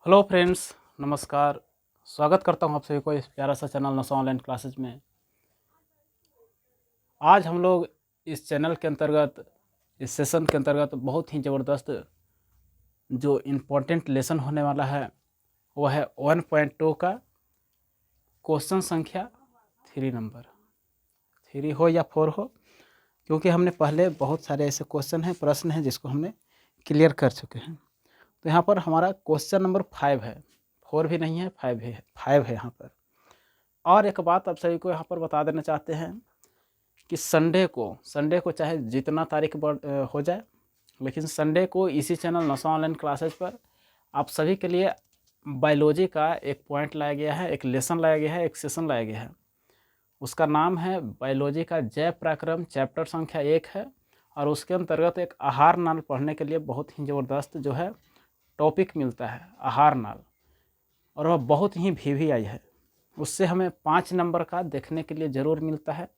Hello friends, नमस्कार। स्वागत करता हूं आप सभी को इस प्यारा सा चैनल नशा ऑनलाइन क्लासेज में। आज हम लोग इस चैनल के अंतर्गत, इस सेशन के अंतर्गत बहुत ही ज़बरदस्त जो इम्पोर्टेंट लेसन होने वाला है वह है 1.2 का क्वेश्चन संख्या 3 नंबर 3 हो या 4 हो, क्योंकि हमने पहले बहुत सारे ऐसे क्वेश्चन हैं, प्रश्न हैं जिसको हमने क्लियर कर चुके हैं। तो यहाँ पर हमारा क्वेश्चन नंबर 5 है, 4 भी नहीं है, 5 है यहाँ पर। और एक बात आप सभी को यहाँ पर बता देना चाहते हैं कि संडे को चाहे जितना तारीख हो जाए, लेकिन संडे को इसी चैनल नशा ऑनलाइन क्लासेज पर आप सभी के लिए बायोलॉजी का एक पॉइंट लाया गया है, एक लेसन लाया गया है, एक सेशन लाया गया है। उसका नाम है बायोलॉजी का जैव पराक्रम, चैप्टर संख्या 1 है। और उसके अंतर्गत एक आहार नाल पढ़ने के लिए बहुत ही ज़बरदस्त जो है टॉपिक मिलता है, आहार नाल, और वह बहुत ही VVI है। उससे हमें 5 नंबर का देखने के लिए ज़रूर मिलता है।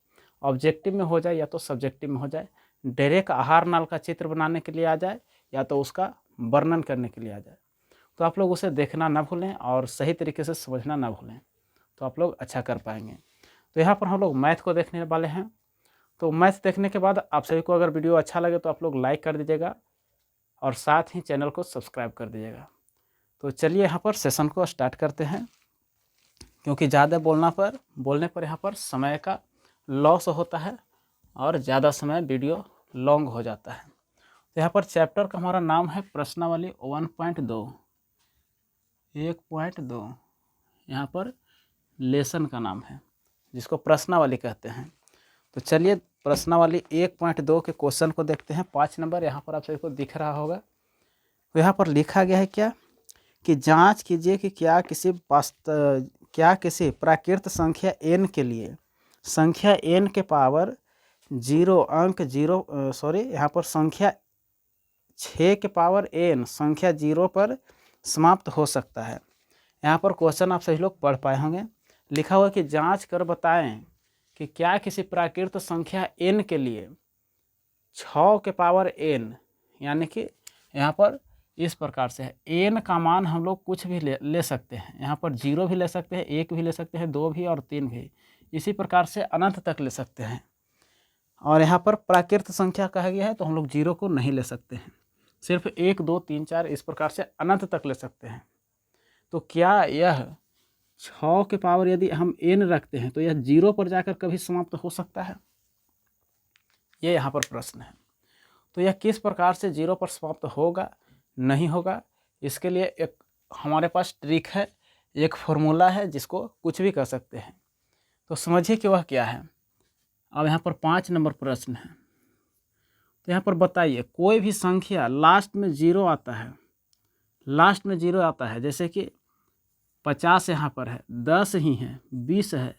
ऑब्जेक्टिव में हो जाए या तो सब्जेक्टिव में हो जाए, डायरेक्ट आहार नाल का चित्र बनाने के लिए आ जाए या तो उसका वर्णन करने के लिए आ जाए, तो आप लोग उसे देखना ना भूलें और सही तरीके से समझना ना भूलें, तो आप लोग अच्छा कर पाएंगे। तो यहाँ पर हम लोग मैथ को देखने वाले हैं। तो मैथ देखने के बाद आप सभी को अगर वीडियो अच्छा लगे तो आप लोग लाइक कर दीजिएगा और साथ ही चैनल को सब्सक्राइब कर दीजिएगा। तो चलिए यहाँ पर सेशन को स्टार्ट करते हैं, क्योंकि ज़्यादा बोलने पर यहाँ पर समय का लॉस होता है और ज़्यादा समय वीडियो लॉन्ग हो जाता है। तो यहाँ पर चैप्टर का हमारा नाम है प्रश्नावली 1.2 यहाँ पर लेसन का नाम है, जिसको प्रश्नावली कहते हैं। तो चलिए प्रश्नावली 1.2 के क्वेश्चन को देखते हैं। 5 नंबर यहाँ पर आप सभी को दिख रहा होगा। तो यहाँ पर लिखा गया है क्या कि जांच कीजिए कि क्या किसी प्राकृत संख्या n के लिए संख्या n के पावर 0 अंक 0 यहाँ पर संख्या 6 के पावर n संख्या 0 पर समाप्त हो सकता है। यहाँ पर क्वेश्चन आप सभी लोग पढ़ पाए होंगे। लिखा हुआ कि जांच कर बताएं कि क्या किसी प्राकृत संख्या n के लिए 6 के पावर n, यानी कि यहाँ पर इस प्रकार से है, n का मान हम लोग कुछ भी ले सकते हैं। यहाँ पर 0 भी ले सकते हैं, 1 भी ले सकते हैं, 2 भी और 3 भी, इसी प्रकार से अनंत तक ले सकते हैं। और यहाँ पर प्राकृत संख्या कहा गया है तो हम लोग 0 को नहीं ले सकते हैं, सिर्फ 1 2 3 4 इस प्रकार से अनंत तक ले सकते हैं। तो क्या यह 6 के पावर यदि हम n रखते हैं तो यह 0 पर जाकर कभी समाप्त हो सकता है? ये यहाँ पर प्रश्न है। तो यह किस प्रकार से 0 पर समाप्त होगा, नहीं होगा, इसके लिए एक हमारे पास ट्रिक है, एक फॉर्मूला है जिसको कुछ भी कर सकते हैं। तो समझिए कि वह क्या है। अब यहाँ पर 5 नंबर प्रश्न है। तो यहाँ पर बताइए, कोई भी संख्या लास्ट में 0 आता है, जैसे कि 50 यहाँ पर है, 10 ही है, 20 है,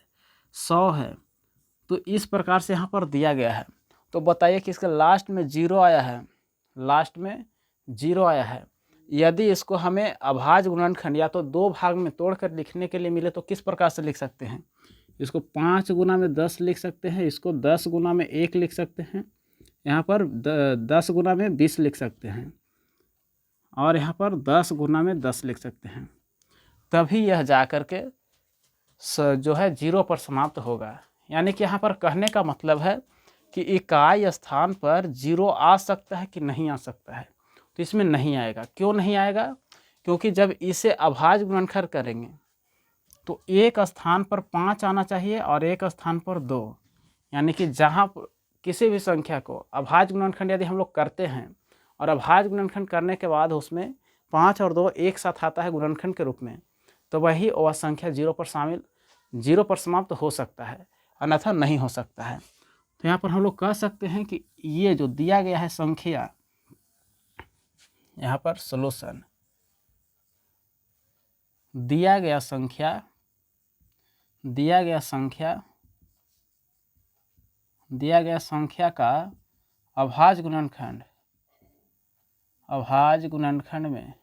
100 है, तो इस प्रकार से यहाँ पर दिया गया है। तो बताइए कि इसका लास्ट में 0 आया है, यदि इसको हमें अभाज्य गुणनखंड या तो 2 भाग में तोड़कर लिखने के लिए मिले तो किस प्रकार से लिख सकते हैं? इसको 5 गुना में 10 लिख सकते हैं, इसको 10 गुना में 1 लिख सकते हैं, यहाँ पर 10 गुना में 20 लिख सकते हैं, और यहाँ पर 10 गुना में 10 लिख सकते हैं। तभी यह जाकर के जो है 0 पर समाप्त होगा। यानी कि यहाँ पर कहने का मतलब है कि इकाई स्थान पर 0 आ सकता है कि नहीं आ सकता है? तो इसमें नहीं आएगा। क्यों नहीं आएगा? क्योंकि जब इसे अभाज्य गुणनखंड करेंगे तो एक स्थान पर 5 आना चाहिए और एक स्थान पर 2। यानी कि जहाँ किसी भी संख्या को अभाज्य गुणनखंड यदि हम लोग करते हैं और अभाज्य गुणनखंड करने के बाद उसमें 5 और 2 एक साथ आता है गुणनखंड के रूप में, तो वही वह संख्या 0 पर समाप्त हो सकता है, अन्यथा नहीं हो सकता है। तो यहाँ पर हम लोग कह सकते हैं कि ये जो दिया गया है संख्या, यहाँ पर सॉल्यूशन दिया गया संख्या का अभाज्य गुणनखंड में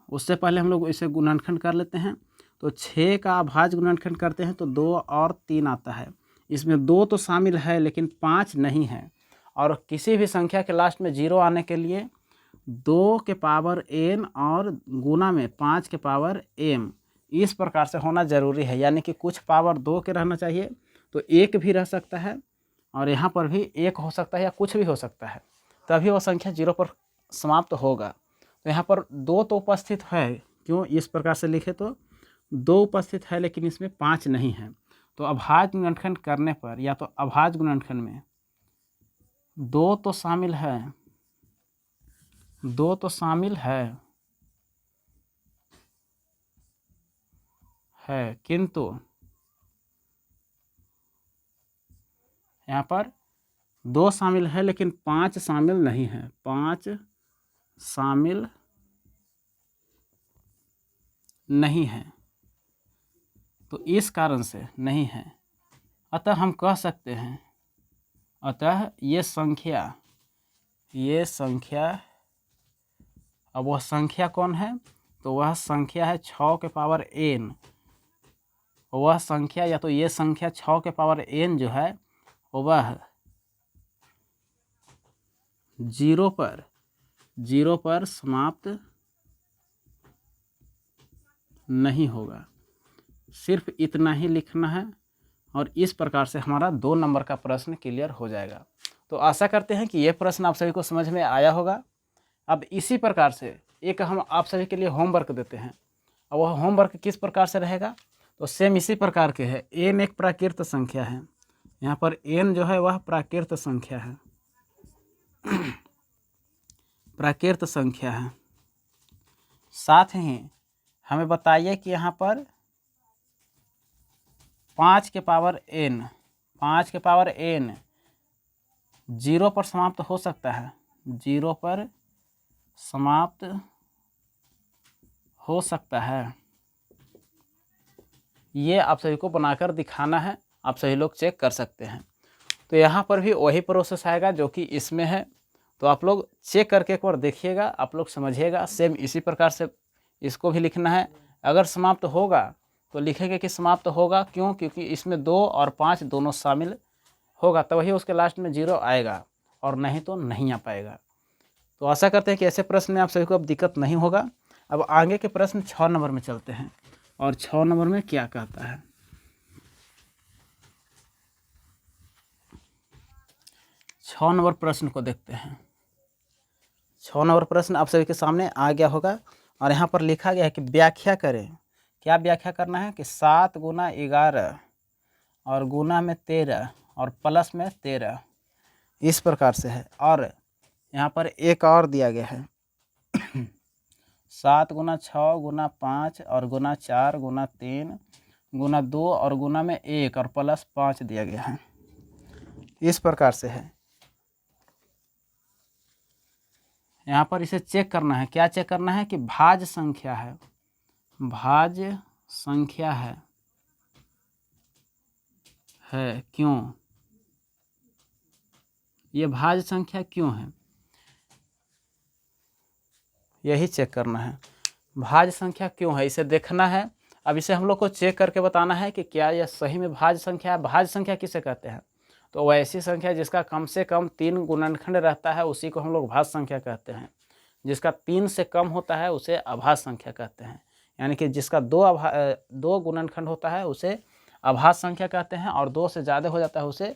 उससे पहले हम लोग इसे गुणनखंड कर लेते हैं। तो 6 का अभाज्य गुणनखंड करते हैं तो 2 और 3 आता है। इसमें 2 तो शामिल है लेकिन 5 नहीं है। और किसी भी संख्या के लास्ट में 0 आने के लिए 2 के पावर n और गुना में 5 के पावर m, इस प्रकार से होना ज़रूरी है। यानी कि कुछ पावर 2 के रहना चाहिए, तो 1 भी रह सकता है और यहाँ पर भी 1 हो सकता है या कुछ भी हो सकता है, तभी वो संख्या 0 पर समाप्त होगा। तो यहाँ पर 2 तो उपस्थित है, क्यों इस प्रकार से लिखे तो 2 उपस्थित है लेकिन इसमें 5 नहीं है। तो अभाज्य गुणनखंड करने पर या तो अभाज्य गुणनखंड में 2 तो शामिल है, 2 तो शामिल है किंतु यहाँ पर 2 शामिल है लेकिन 5 शामिल नहीं है, 5 शामिल नहीं है, तो इस कारण से नहीं है। अतः हम कह सकते हैं, अतः ये संख्या अब वह संख्या कौन है, तो वह संख्या है 6 के पावर n। वह संख्या या तो ये संख्या 6 के पावर n जो है वह 0 पर समाप्त नहीं होगा। सिर्फ इतना ही लिखना है और इस प्रकार से हमारा 2 नंबर का प्रश्न क्लियर हो जाएगा। तो आशा करते हैं कि यह प्रश्न आप सभी को समझ में आया होगा। अब इसी प्रकार से एक हम आप सभी के लिए होमवर्क देते हैं। अब वह होमवर्क किस प्रकार से रहेगा, तो सेम इसी प्रकार के है। n एक प्राकृत संख्या है, यहाँ पर n जो है वह प्राकृत संख्या है, प्राकृत संख्या है। साथ ही हमें बताइए कि यहाँ पर 5 के पावर n 0 पर समाप्त हो सकता है, 0 पर समाप्त हो सकता है। ये आप सभी को बनाकर दिखाना है, आप सभी लोग चेक कर सकते हैं। तो यहाँ पर भी वही प्रोसेस आएगा जो कि इसमें है, तो आप लोग चेक करके एक बार देखिएगा, आप लोग समझिएगा। सेम इसी प्रकार से इसको भी लिखना है। अगर समाप्त होगा तो लिखेंगे कि समाप्त होगा, क्यों, क्योंकि इसमें 2 और 5 दोनों शामिल होगा, तभी उसके लास्ट में 0 आएगा, और नहीं तो नहीं आ पाएगा। तो आशा करते हैं कि ऐसे प्रश्न में आप सभी को अब दिक्कत नहीं होगा। अब आगे के प्रश्न 6 नंबर में चलते हैं, और 6 नंबर में क्या कहता है। 6 नंबर प्रश्न को देखते हैं। 6 नंबर प्रश्न आप सभी के सामने आ गया होगा, और यहाँ पर लिखा गया है कि व्याख्या करें। क्या व्याख्या करना है कि 7 गुना 11 और गुना में 13 और प्लस में 13, इस प्रकार से है। और यहाँ पर एक और दिया गया है 7 गुना 6 गुना 5 और गुना 4 गुना 3 गुना 2 और गुना में 1 और प्लस 5 दिया गया है, इस प्रकार से है। यहाँ पर इसे चेक करना है। क्या चेक करना है कि भाज्य संख्या है, भाज्य संख्या है क्यों, ये भाज्य संख्या क्यों है, यही चेक करना है। भाज्य संख्या क्यों है, इसे देखना है। अब इसे हम लोग को चेक करके बताना है कि क्या यह सही में भाज्य संख्या है। भाज्य संख्या किसे कहते हैं, तो वह ऐसी संख्या जिसका कम से कम 3 गुणनखंड रहता है, उसी को हम लोग भाज्य संख्या कहते हैं। जिसका 3 से कम होता है उसे अभाज्य संख्या कहते हैं। यानी कि जिसका 2 गुणनखंड होता है उसे अभाज्य संख्या कहते हैं, और 2 से ज़्यादा हो जाता है उसे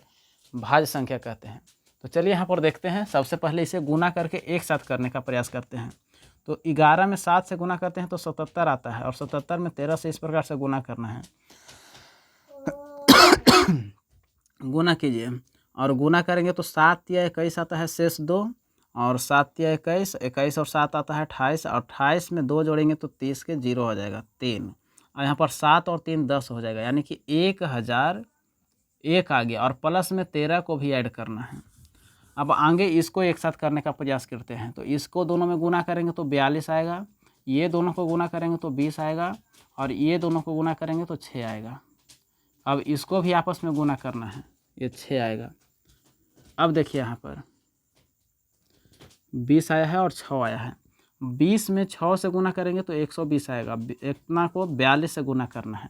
भाज्य संख्या कहते हैं। तो चलिए यहाँ पर देखते हैं। सबसे पहले इसे गुना करके एक साथ करने का प्रयास करते हैं। तो 11 में 7 से गुना करते हैं तो 77 आता है, और 77 में 13 से इस प्रकार से गुना करना है। गुना कीजिए, और गुना करेंगे तो 7 या 21 आता है, शेष 2, और 7 या 21, 21 और 7 आता है 28, और 28 में 2 जोड़ेंगे तो 30 के 0 हो जाएगा 3, और यहाँ पर 7 और 3 10 हो जाएगा, यानी कि 1001 आ गया, और प्लस में 13 को भी ऐड करना है। अब आगे इसको एक साथ करने का प्रयास करते हैं। तो इसको दोनों में गुना करेंगे तो 42 आएगा, ये दोनों को गुना करेंगे तो 20 आएगा, और ये दोनों को गुना करेंगे तो 6 आएगा। अब इसको भी आपस में गुना करना है, ये 6 आएगा। अब देखिए यहाँ पर 20 आया है और 6 आया है। 20 में 6 से गुना करेंगे तो 120 आएगा। इतना को 42 से गुना करना है,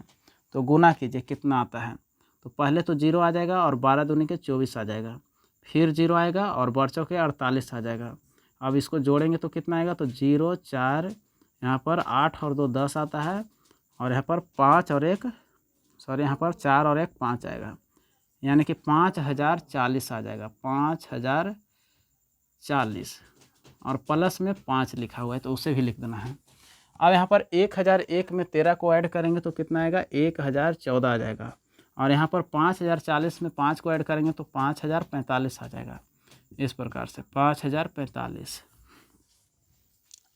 तो गुना कीजिए कितना आता है। तो पहले तो 0 आ जाएगा, और 12 दूनी के 24 आ जाएगा, फिर 0 आएगा, और बढ़ चौके 48 आ जाएगा, अब इसको जोड़ेंगे तो कितना आएगा, तो 0 4, यहाँ पर 8 और 2 10 आता है, और यहाँ पर 5 और 1 सॉरी यहाँ पर 4 और 1 5 आएगा, यानी कि 5040 आ जाएगा, 5040, और प्लस में 5 लिखा हुआ है तो उसे भी लिख देना है। अब यहाँ पर 1001 में 13 को ऐड करेंगे तो कितना आएगा, 1014 आ जाएगा, और यहाँ पर 5040 में 5 को ऐड करेंगे तो 5045 आ जाएगा। इस प्रकार से 5045।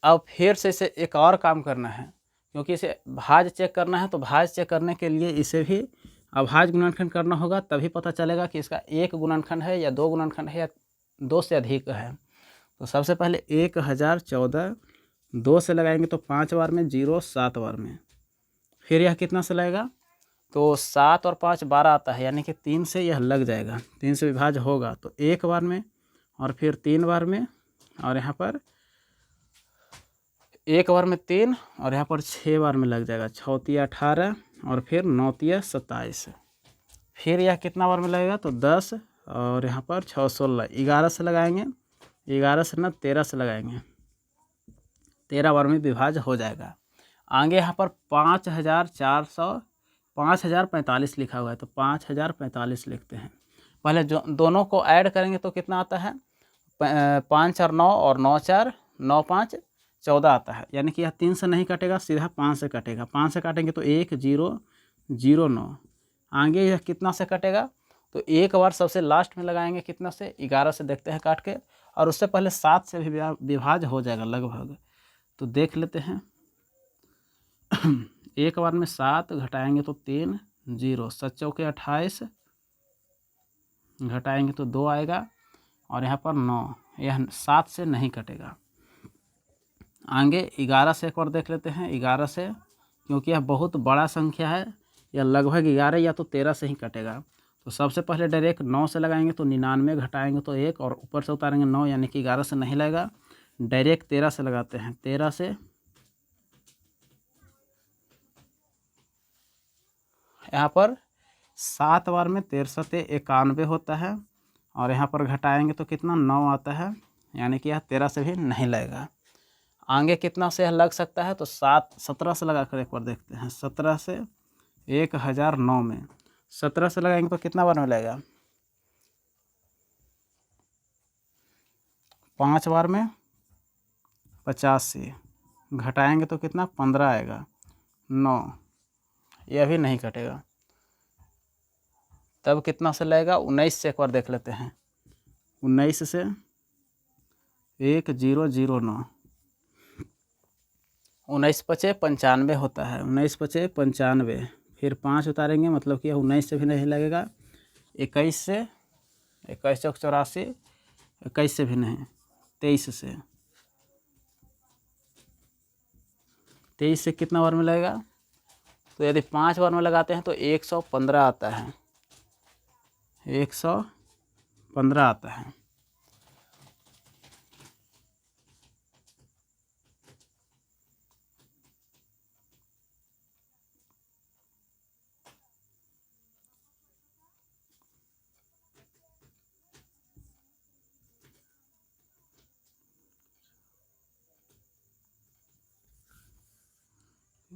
अब फिर से इसे एक और काम करना है, क्योंकि इसे भाज चेक करना है, तो भाज चेक करने के लिए इसे भी अभाज्य गुणनखंड करना होगा, तभी पता चलेगा कि इसका एक गुणनखंड है या दो गुणनखंड है या दो से अधिक है। तो सबसे पहले 1014 2 से लगाएंगे तो 5 बार में, 0 7 बार में, फिर यह कितना से लगेगा, तो 7 और 5 12 आता है, यानी कि 3 से यह लग जाएगा, 3 से विभाज्य होगा, तो 1 बार में और फिर 3 बार में, और यहाँ पर 1 बार में 3 और यहाँ पर 6 बार में लग जाएगा, 6 तिया 18 और फिर 9 तिया 27, फिर यह कितना बार में लगेगा, तो 10 और यहाँ पर 6 16, 11 से लगाएंगे, 11 से ना 13 से लगाएंगे, 13 बार में विभाज्य हो जाएगा। आगे यहाँ पर 5045 लिखा हुआ है, तो 5045 लिखते हैं। पहले जो दोनों को ऐड करेंगे तो कितना आता है, 5 और 9 और 9 4 9 5 14 आता है, यानी कि यह 3 से नहीं कटेगा, सीधा 5 से कटेगा। 5 से काटेंगे तो 1 0 0 9, आगे यह कितना से कटेगा, तो एक बार सबसे लास्ट में लगाएंगे, कितना से, 11 से देखते हैं काट के, और उससे पहले 7 से भी विभाज्य हो जाएगा लगभग, तो देख लेते हैं। एक बार में 7 घटाएंगे तो 3 0, 7 चौके 28, घटाएंगे तो 2 आएगा, और यहाँ पर 9, यह 7 से नहीं कटेगा। आगे 11 से एक बार देख लेते हैं, 11 से, क्योंकि यह बहुत बड़ा संख्या है, यह लगभग 11 या तो 13 से ही कटेगा। तो सबसे पहले डायरेक्ट 9 से लगाएंगे तो 99, घटाएंगे तो 1 और ऊपर से उतारेंगे 9, यानी कि 11 से नहीं लगेगा, डायरेक्ट 13 से लगाते हैं। 13 से यहाँ पर 7 बार में 13 91 होता है, और यहाँ पर घटाएंगे तो कितना, 9 आता है, यानी कि यह 13 से भी नहीं लगेगा। आगे कितना से लग सकता है, तो 17 से लगा कर एक बार देखते हैं। 17 से 1009 में 17 से लगाएंगे तो कितना बार में लगेगा, 5 बार में 85, घटाएंगे तो कितना, 15 आएगा, 9, यह भी नहीं कटेगा। तब कितना से लगेगा, 19 से एक बार देख लेते हैं। 19 से 1009, 19 पचे 95 होता है, 19 पचे 95, फिर 5 उतारेंगे, मतलब कि 19 से भी नहीं लगेगा। 21 से 21 चौक 84, 21 से भी नहीं, 23 से, 23 से कितना बार में लगेगा, तो यदि 5 बार में लगाते हैं तो 115 आता है, 115 आता है।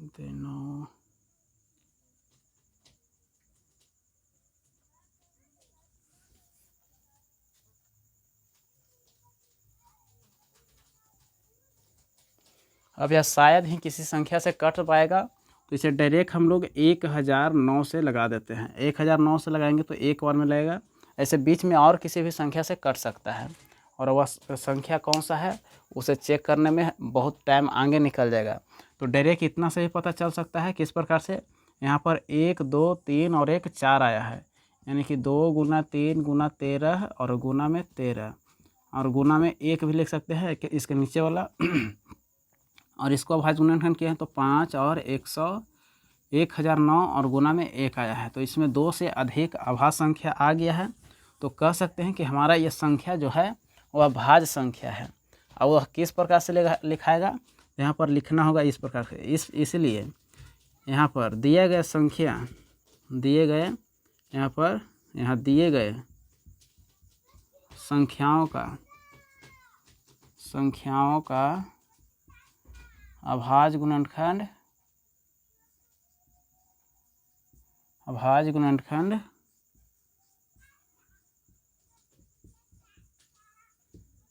देनो अब यह शायद ही किसी संख्या से कट पाएगा, तो इसे डायरेक्ट हम लोग 1009 से लगा देते हैं। 1009 से लगाएंगे तो एक बार में लगेगा। ऐसे बीच में और किसी भी संख्या से कट सकता है, और वह संख्या कौन सा है उसे चेक करने में बहुत टाइम आगे निकल जाएगा। तो डायरेक्ट इतना से ही पता चल सकता है। किस प्रकार से, यहाँ पर 1 2 3 और 1 4 आया है, यानी कि 2 गुना 3 गुना 13 और गुना में 13, और गुना में 1 भी लिख सकते हैं इसके नीचे वाला। और इसको अभाज्य गुणनखंड किया है तो 5 और 1009 और गुना में 1 आया है, तो इसमें 2 से अधिक अभाज्य संख्या आ गया है। तो कह सकते हैं कि हमारा ये संख्या जो है वह भाज्य संख्या है। और वह किस प्रकार से लिखाएगा, यहाँ पर लिखना होगा इस प्रकार से। इसलिए यहाँ पर दिए गए संख्या, दिए गए दिए गए संख्याओं का संख्याओं का अभाज्य गुणनखंड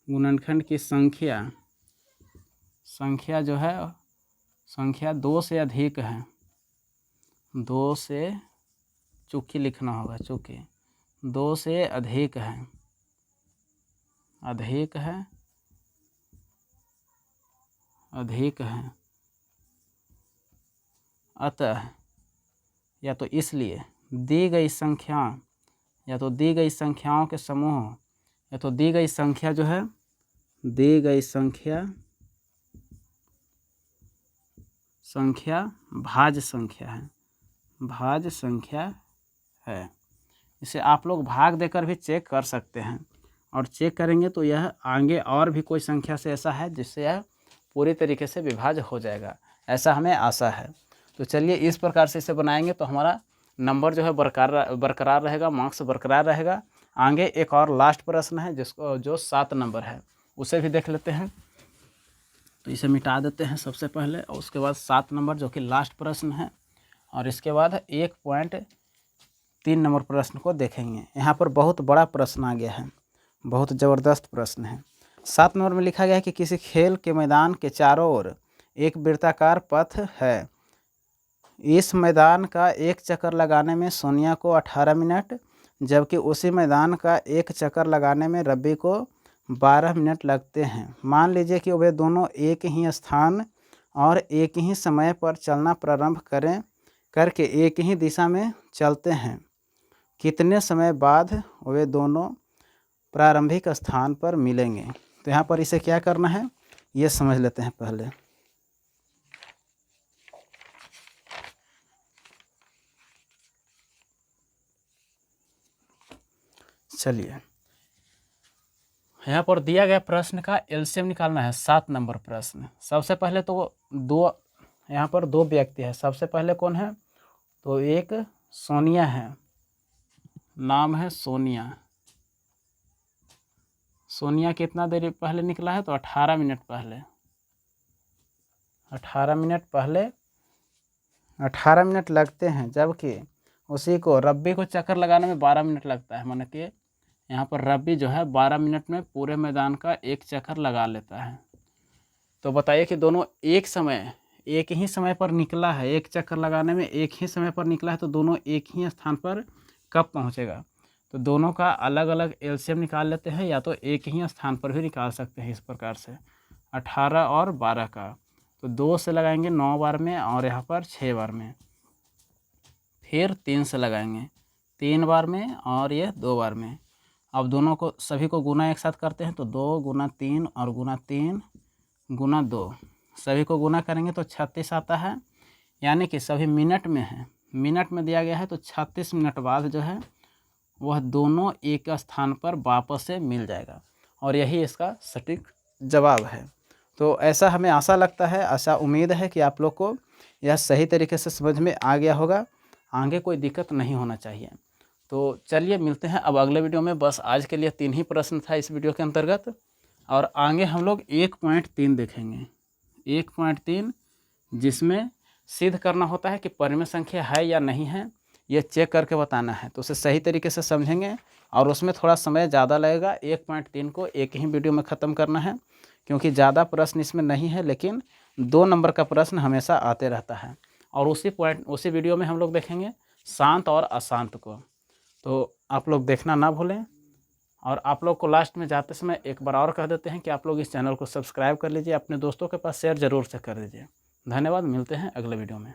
गुणनखंड की संख्या जो है संख्या 2 से अधिक है, 2 से चूँकि लिखना होगा, चूँकि 2 से अधिक है अतः या तो इसलिए दी गई संख्या या तो दी गई संख्याओं के समूह या तो दी गई संख्या जो है दी गई संख्या भाज्य संख्या है। इसे आप लोग भाग देकर भी चेक कर सकते हैं और चेक करेंगे तो यह आगे और भी कोई संख्या से ऐसा है जिससे यह पूरी तरीके से विभाज्य हो जाएगा, ऐसा हमें आशा है। तो चलिए इस प्रकार से इसे बनाएंगे तो हमारा नंबर जो है बरकरार रहेगा, मार्क्स बरकरार रहेगा। आगे एक और लास्ट प्रश्न है जो 7 नंबर है, उसे भी देख लेते हैं। तो इसे मिटा देते हैं सबसे पहले और उसके बाद 7 नंबर जो कि लास्ट प्रश्न है और इसके बाद 1.3 नंबर प्रश्न को देखेंगे। यहाँ पर बहुत बड़ा प्रश्न आ गया है, बहुत ज़बरदस्त प्रश्न है। 7 नंबर में लिखा गया है कि किसी खेल के मैदान के चारों ओर एक वृत्ताकार पथ है। इस मैदान का एक चक्कर लगाने में सोनिया को 18 मिनट, जबकि उसी मैदान का एक चक्कर लगाने में रवि को 12 मिनट लगते हैं। मान लीजिए कि वे दोनों एक ही स्थान और एक ही समय पर चलना प्रारंभ करके एक ही दिशा में चलते हैं। कितने समय बाद वे दोनों प्रारंभिक स्थान पर मिलेंगे? तो यहाँ पर इसे क्या करना है ये समझ लेते हैं पहले। चलिए यहाँ पर दिया गया प्रश्न का एलसीएम निकालना है। 7 नंबर प्रश्न। सबसे पहले तो यहाँ पर 2 व्यक्ति है। सबसे पहले कौन है? तो एक सोनिया है, नाम है सोनिया। सोनिया कितना देर पहले निकला है? तो 18 मिनट पहले। 18 मिनट लगते हैं, जबकि उसी को रब्बी को चक्कर लगाने में 12 मिनट लगता है। माने कि यहाँ पर रब्बी जो है 12 मिनट में पूरे मैदान का एक चक्कर लगा लेता है। तो बताइए कि दोनों एक ही समय पर निकला है, एक चक्कर लगाने में एक ही समय पर निकला है, तो दोनों एक ही स्थान पर कब पहुँचेगा? तो दोनों का अलग अलग एलसीएम निकाल लेते हैं, या तो एक ही स्थान पर भी निकाल सकते हैं इस प्रकार से। 18 और 12 का तो 2 से लगाएंगे 9 बार में और यहाँ पर 6 बार में, फिर 3 से लगाएंगे 3 बार में और ये 2 बार में। अब दोनों को सभी को गुना एक साथ करते हैं, तो 2 गुना 3 और गुना 3 गुना 2, सभी को गुना करेंगे तो 36 आता है। यानी कि सभी मिनट में है, मिनट में दिया गया है, तो 36 मिनट बाद जो है वह दोनों एक स्थान पर वापस से मिल जाएगा और यही इसका सटीक जवाब है। तो ऐसा हमें आशा लगता है, आशा उम्मीद है कि आप लोग को यह सही तरीके से समझ में आ गया होगा, आगे कोई दिक्कत नहीं होना चाहिए। तो चलिए मिलते हैं अब अगले वीडियो में। बस आज के लिए 3 ही प्रश्न था इस वीडियो के अंतर्गत, और आगे हम लोग 1.3 देखेंगे। 1.3 जिसमें सिद्ध करना होता है कि परिमेय संख्या है या नहीं है, ये चेक करके बताना है। तो उसे सही तरीके से समझेंगे और उसमें थोड़ा समय ज़्यादा लगेगा। 1.3 को एक ही वीडियो में ख़त्म करना है, क्योंकि ज़्यादा प्रश्न इसमें नहीं है, लेकिन 2 नंबर का प्रश्न हमेशा आते रहता है। और उसी वीडियो में हम लोग देखेंगे शांत और अशांत को। तो आप लोग देखना ना भूलें। और आप लोग को लास्ट में जाते समय एक बार और कह देते हैं कि आप लोग इस चैनल को सब्सक्राइब कर लीजिए, अपने दोस्तों के पास शेयर ज़रूर से कर दीजिए। धन्यवाद, मिलते हैं अगले वीडियो में।